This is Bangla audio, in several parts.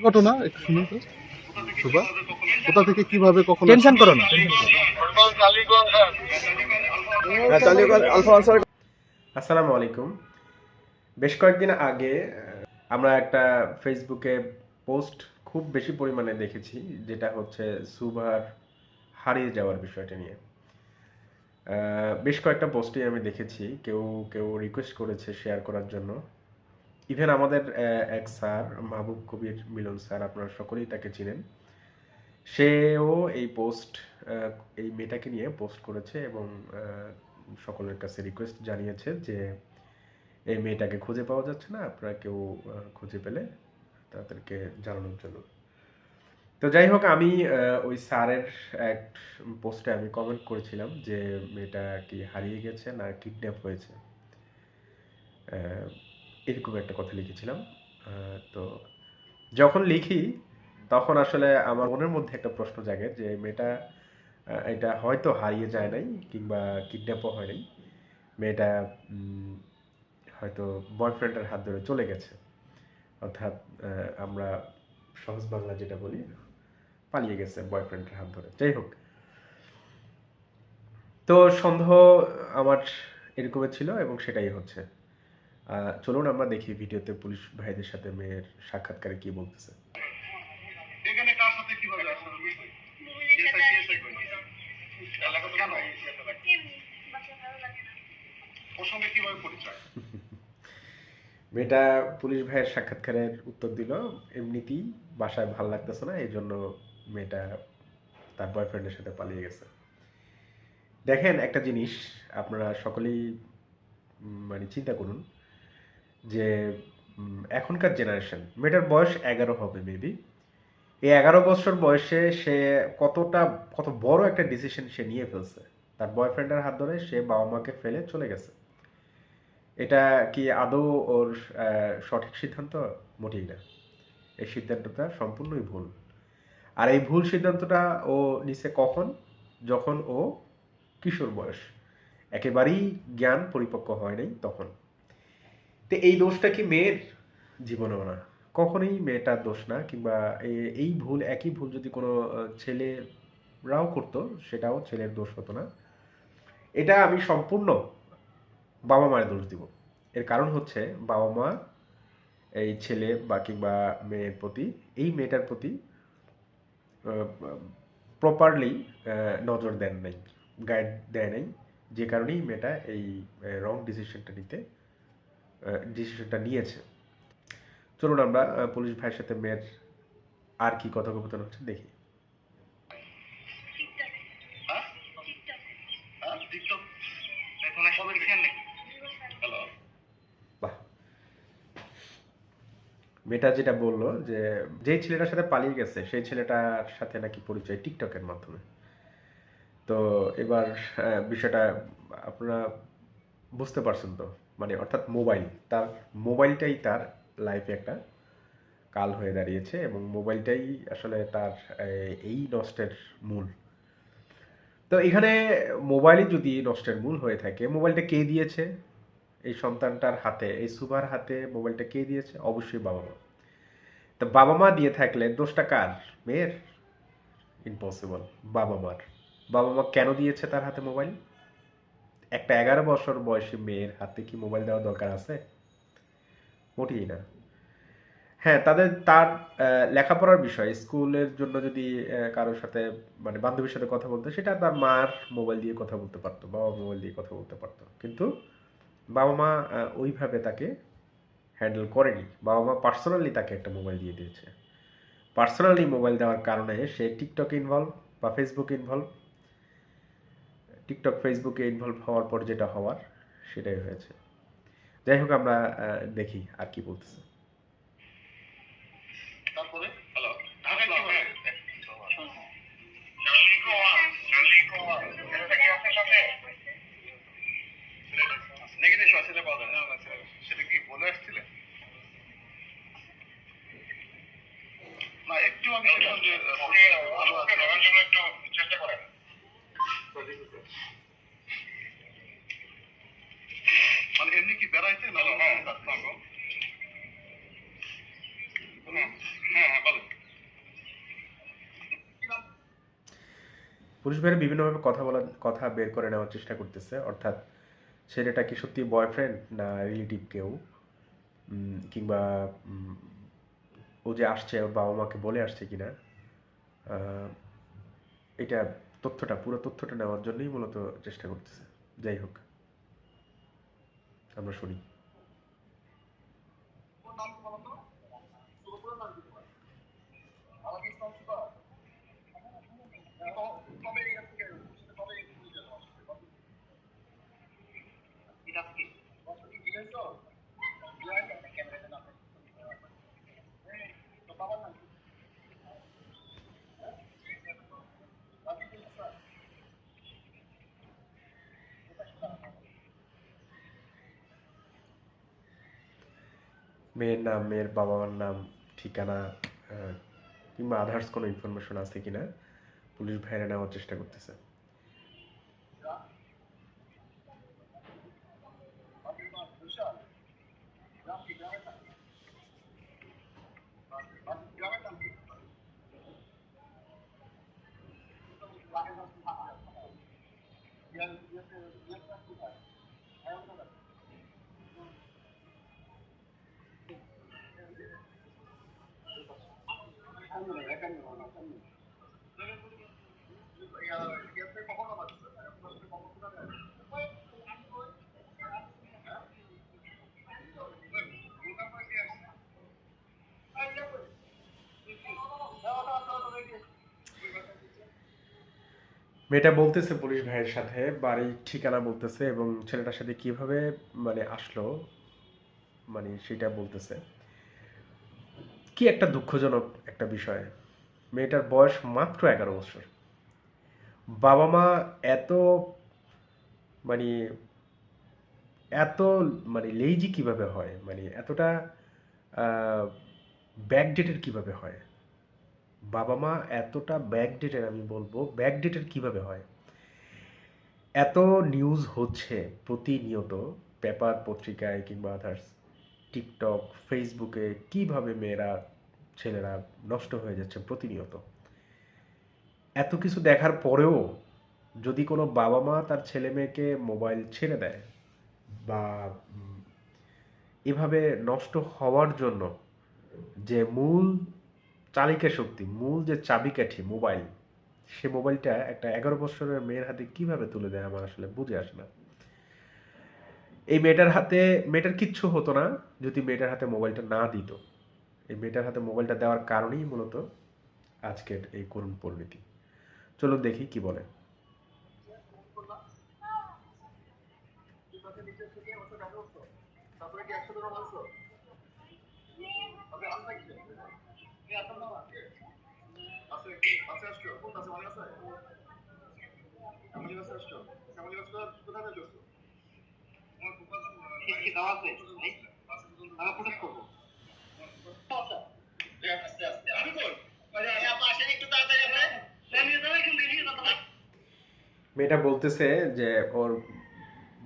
ঘটনা একটু শুনুন তো সুভা, কোথা থেকে কিভাবে কখন টেনশন করো না। আসসালামু আলাইকুম। বেশ কয়েকদিন আগে আমরা একটা ফেসবুকে পোস্ট খুব বেশি পরিমাণে দেখেছি, যেটা হচ্ছে সুভার হারিয়ে যাওয়ার বিষয়টা নিয়ে। বেশ কয়েকটা পোস্টই আমি দেখেছি, কেউ কেউ রিকোয়েস্ট করেছে শেয়ার করার জন্য। ইভেন আমাদের এক স্যার মাহবুব কবির মিলন স্যার, আপনারা সকলেই তাকে চিনেন, সেও এই পোস্ট এই মেয়েটাকে নিয়ে পোস্ট করেছে এবং সকলের কাছে রিকোয়েস্ট জানিয়েছে যে এই মেয়েটাকে খুঁজে পাওয়া যাচ্ছে না, আপনারা কেউ খুঁজে পেলে তাদেরকে জানানোর জন্য। তো যাই হোক, আমি ওই স্যারের এক পোস্টে আমি কমেন্ট করেছিলাম যে মেয়েটা কি হারিয়ে গেছে না কিডন্যাপ হয়েছে, এরকম একটা কথা লিখেছিলাম। তো যখন লিখি তখন আসলে আমার মনের মধ্যে একটা প্রশ্ন জাগে যে মেয়েটা এটা হয়তো হারিয়ে যায় নাই কিংবা কিডন্যাপও হয় নাই, মেয়েটা হয়তো বয়ফ্রেন্ডের হাত ধরে চলে গেছে, অর্থাৎ আমরা সহজ বাংলা যেটা বলি, পালিয়ে গেছে বয়ফ্রেন্ডের হাত ধরে। যাই হোক, তো সন্দেহ আমার এরকমই ছিল এবং সেটাই হচ্ছে। চলুন আমরা দেখি ভিডিওতে পুলিশ ভাইদের সাথে মেয়ের সাক্ষাৎকারে কি বলতেছে। এখানে কার সাথে কিভাবে আসলে ওর সঙ্গে কিভাবে পরিচয়? মেয়েটা পুলিশ ভাইয়ের সাক্ষাৎকারের উত্তর দিল, এমনিতেই বাসায় ভালো লাগতেছে না, এই জন্য মেয়েটা তার বয়ফ্রেন্ডের সাথে পালিয়ে গেছে। দেখেন একটা জিনিস, আপনারা সকলেই মানে চিন্তা করুন যে এখনকার জেনারেশন, মেয়েটার বয়স 11 হবে মেবি। এই 11 বছর বয়সে সে কত বড় একটা ডিসিশন সে নিয়ে ফেলছে। তার বয়ফ্রেন্ডের হাত ধরে সে বাবা মাকে ফেলে চলে গেছে। এটা কি আদৌ ওর সঠিক সিদ্ধান্ত? মোটেই না। এই সিদ্ধান্তটা সম্পূর্ণই ভুল। আর এই ভুল সিদ্ধান্তটা ও নিছে কখন? যখন ও কিশোর বয়স, একেবারেই জ্ঞান পরিপক্ক হয় নাই তখন। তো এই দোষটা কি মেয়ের? জীবনেও না, কখনোই মেয়েটার দোষ না। কিংবা এই ভুল, একই ভুল যদি কোনো ছেলেরাও করতো, সেটাও ছেলের দোষ হতো না। এটা আমি সম্পূর্ণ বাবা মায়ের দোষ দিব। এর কারণ হচ্ছে বাবা মা এই ছেলে বা কিংবা মেয়ের প্রতি, এই মেয়েটার প্রতি প্রপারলি নজর দেন নাই, গাইড দেয় নাই, যে কারণেই মেয়েটা এই রং ডিসিশনটা নিয়েছে। চলুন আমরা পুলিশ ভাইয়ের সাথে মেয়ের আর কি কথোপকথন হচ্ছে দেখি। বাহ, মেয়েটা যেটা বললো যে যেই ছেলেটার সাথে পালিয়ে গেছে সেই ছেলেটার সাথে নাকি পরিচয় টিকটকের মাধ্যমে। তো এবার বিষয়টা আপনারা বুঝতে পারছেন তো, মানে অর্থাৎ মোবাইলটাই তার লাইফে একটা কাল হয়ে দাঁড়িয়েছে এবং মোবাইলটাই আসলে তার এই নষ্টের মূল। তো এখানে মোবাইলই যদি নষ্টের মূল হয়ে থাকে, মোবাইলটা কে দিয়েছে এই সন্তানটার হাতে, এই সুভার হাতে মোবাইলটা কে দিয়েছে? অবশ্যই বাবা মা। তো বাবা মা দিয়ে থাকলে দোষটা কার? মেয়ের? ইম্পসিবল, বাবা মার। বাবা মা কেন দিয়েছে তার হাতে মোবাইল? একটা 11 বছর বয়সী মেয়ের হাতে কি মোবাইল দেওয়ার দরকার আছে? মোটেই না। হ্যাঁ, তার লেখাপড়ার বিষয়, স্কুলের জন্য যদি কারোর সাথে মানে বান্ধবীর সাথে কথা বলতে, সেটা তার মার মোবাইল দিয়ে কথা বলতে পারতো, বাবা মোবাইল দিয়ে কথা বলতে পারতো, কিন্তু বাবা মা ওইভাবে তাকে হ্যান্ডেল করেনি। বাবা মা পার্সোনালি তাকে একটা মোবাইল দিয়ে দিয়েছে। পার্সোনালি মোবাইল দেওয়ার কারণে সে টিকটকে ইনভলভ বা ফেসবুকে ইনভলভ। টিকটক ফেসবুকে ইনভলভ হওয়ার পর যেটা হওয়ার সেটাই হয়েছে। যাই হোক, আমরা দেখি আর কি বলতেছে। তারপরে সেটা কি বলে আসছিলে? না, একটু আমি একটু চেষ্টা করেন। মানে এমনি কি বেড়াইতে না? হ্যাঁ, বলো। পুলিশ ভাইয়েরা বিভিন্নভাবে কথা বের করে নেওয়ার চেষ্টা করতেছে, অর্থাৎ ছেলেটা কি সত্যি বয়ফ্রেন্ড না রিলেটিভ কেউ, কিংবা ও যে আসছে ওর বাবা মাকে বলে আসছে কিনা, আহ, এটা পুরো তথ্যটা নেওয়ার জন্যই মূলত চেষ্টা করতেছে। যাই হোক, আমরা শুনি। মেয়ের নাম, মেয়ের বাবা মার নাম, ঠিকানা, কিংবা আদার্স কোনো ইনফরমেশন আছে কিনা পুলিশ ভাইরা নেওয়ার চেষ্টা করতেছে। মেয়েটা বলতেছে পুলিশ ভাইয়ের সাথে বাড়ির ঠিকানা বলতেছে, এবং ছেলেটার সাথে কিভাবে আসলো সেটা বলতেছে। কি একটা দুঃখজনক একটা বিষয়, মেয়েটার বয়স মাত্র 11 বছর। বাবা মা এত মানে এত লেজি কিভাবে হয়, এতটা ব্যাকডেটেড কিভাবে হয়, বাবা মা এতটা ব্যাকডেটেড, আমি বলবো ব্যাকডেটেড কিভাবে হয়। এত নিউজ হচ্ছে প্রতিনিয়ত, পেপার পত্রিকায় কিংবা আদার্স, টিকটক, ফেসবুকে, কিভাবে মেয়েরা ছেলেরা নষ্ট হয়ে যাচ্ছে প্রতিনিয়ত। এত কিছু দেখার পরেও যদি কোনো বাবা মা তার ছেলে মেয়েকে মোবাইল ছেড়ে দেয়, বা এভাবে নষ্ট হওয়ার জন্য যে মূল চালিকা শক্তি, মূল যে চাবিকাঠি মোবাইল, সে মোবাইলটা একটা 11 বছরের মেয়ের হাতে কিভাবে তুলে দেয়, আমার আসলে বুঝে আসে না। এই মেয়েটার কিচ্ছু হতো না যদি মেয়েটার হাতে মোবাইলটা না দিত। এই মেয়েটার হাতে মোবাইলটা দেওয়ার কারণেই মূলত আজকের এই করুণ পরিণতি। চলুন দেখি কি বলে। মেয়েটা বলতেছে যে ওর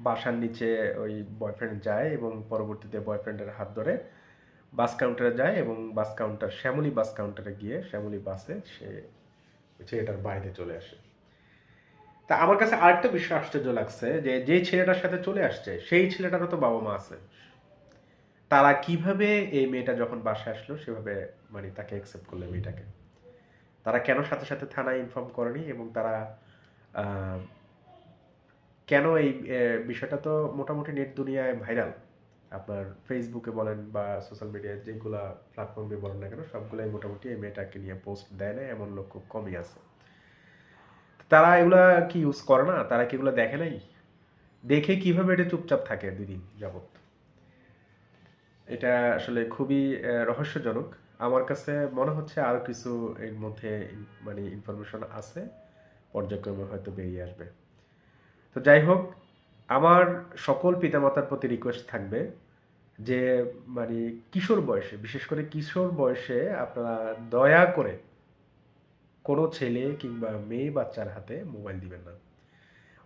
বাসার নিচে ওই বয়ফ্রেন্ড যায়, এবং পরবর্তীতে বয়ফ্রেন্ডের হাত ধরে বাস কাউন্টারে যায়, এবং শ্যামলী বাস কাউন্টারে গিয়ে শ্যামলী বাসে সে ছেলেটার বাইরে চলে আসে। তা আমার কাছে আরেকটা বিষয় আশ্চর্য লাগছে, যে ছেলেটার সাথে চলে আসছে সেই ছেলেটারও তো বাবা মা আছে। তারা কিভাবে এই মেয়েটা যখন বাসায় আসলো সেভাবে তাকে অ্যাকসেপ্ট করলো মেয়েটাকে? তারা কেন সাথে সাথে থানায় ইনফর্ম করেনি? এবং তারা কেন এই বিষয়টা তো মোটামুটি নেট দুনিয়ায় ভাইরাল, আপনার ফেসবুকে বলেন বা সোশ্যাল মিডিয়ায় যেগুলা প্ল্যাটফর্মে বলেন না কেন, সবগুলাই মোটামুটি এই মেয়েটাকে নিয়ে পোস্ট দেয় না, এমন লোক খুব কমই আছে। তারা এগুলা কি ইউজ করে না? তারা কি এগুলো দেখে নাই? দেখে কিভাবে এটা চুপচাপ থাকে 2 দিন যাবত? এটা আসলে খুবই রহস্যজনক। আমার কাছে মনে হচ্ছে আরো কিছু এর মধ্যে ইনফরমেশন আছে, পর্যায়ক্রমে হয়তো বেরিয়ে আসবে। তো যাই হোক, আমার সকল পিতামাতার প্রতি রিকোয়েস্ট থাকবে যে কিশোর বয়সে, বিশেষ করে কিশোর বয়সে আপনারা দয়া করে কোনো ছেলে কিংবা মেয়ে বাচ্চার হাতে মোবাইল দিবেন না।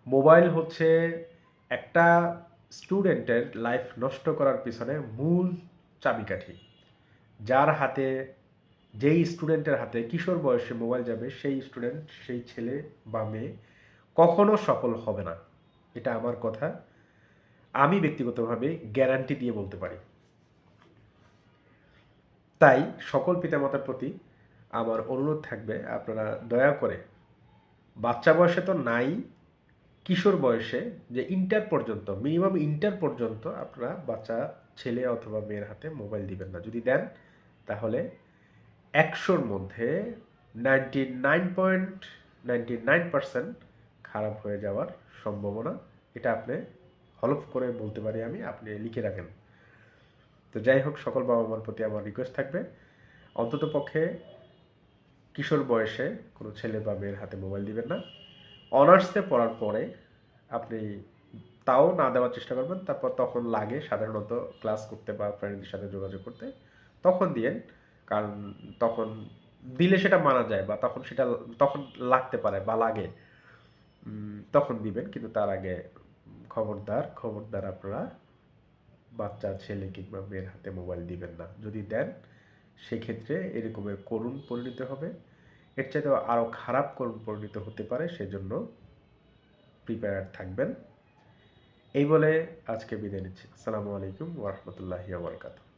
মোবাইল হচ্ছে একটা স্টুডেন্টের লাইফ নষ্ট করার পিছনে মূল চাবিকাঠি। যার হাতে যেই স্টুডেন্টের হাতে কিশোর বয়সে মোবাইল যাবে সেই স্টুডেন্ট, সেই ছেলে বা মেয়ে কখনো সফল হবে না। এটা আমার কথা, আমি ব্যক্তিগতভাবে গ্যারান্টি দিয়ে বলতে পারি। তাই সকল পিতামাতার প্রতি আমার অনুরোধ থাকবে, আপনারা দয়া করে বাচ্চা বয়সে তো নাই, কিশোর বয়সে যে ইন্টার পর্যন্ত, মিনিমাম ইন্টার পর্যন্ত আপনারা বাচ্চা ছেলে অথবা মেয়ের হাতে মোবাইল দিবেন না। যদি দেন তাহলে 100-র মধ্যে 99.99% খারাপ হয়ে যাওয়ার সম্ভাবনা। এটা আপনি হলফ করে বলতে পারি আমি, আপনি লিখে রাখেন। তো যাই হোক, সকল বাবা মার প্রতি আমার রিকোয়েস্ট থাকবে, অন্তত পক্ষে কিশোর বয়সে কোনো ছেলে বা মেয়ের হাতে মোবাইল দিবেন না। অনার্সে পড়ার পরে আপনি তাও না দেওয়ার চেষ্টা করবেন, তারপর তখন লাগে সাধারণত ক্লাস করতে বা ফ্রেন্ডদের সাথে যোগাযোগ করতে, তখন দিয়েন। কারণ তখন দিলে সেটা মানা যায়, বা তখন লাগতে পারে বা লাগে, তখন দিবেন। কিন্তু তার আগে খবরদার আপনারা বাচ্চা ছেলে কিংবা মেয়ের হাতে মোবাইল দিবেন না। যদি দেন সেক্ষেত্রে এরকমের করুণ পরিণত হবে, এর চাইতেও আরও খারাপ করুণ পরিণত হতে পারে, সেজন্য প্রিপেয়ার থাকবেন। এই বলে আজকে বিদায় নিচ্ছি। আসসালামু আলাইকুম ওয়া রাহমাতুল্লাহি ওয়া বারাকাতুহু।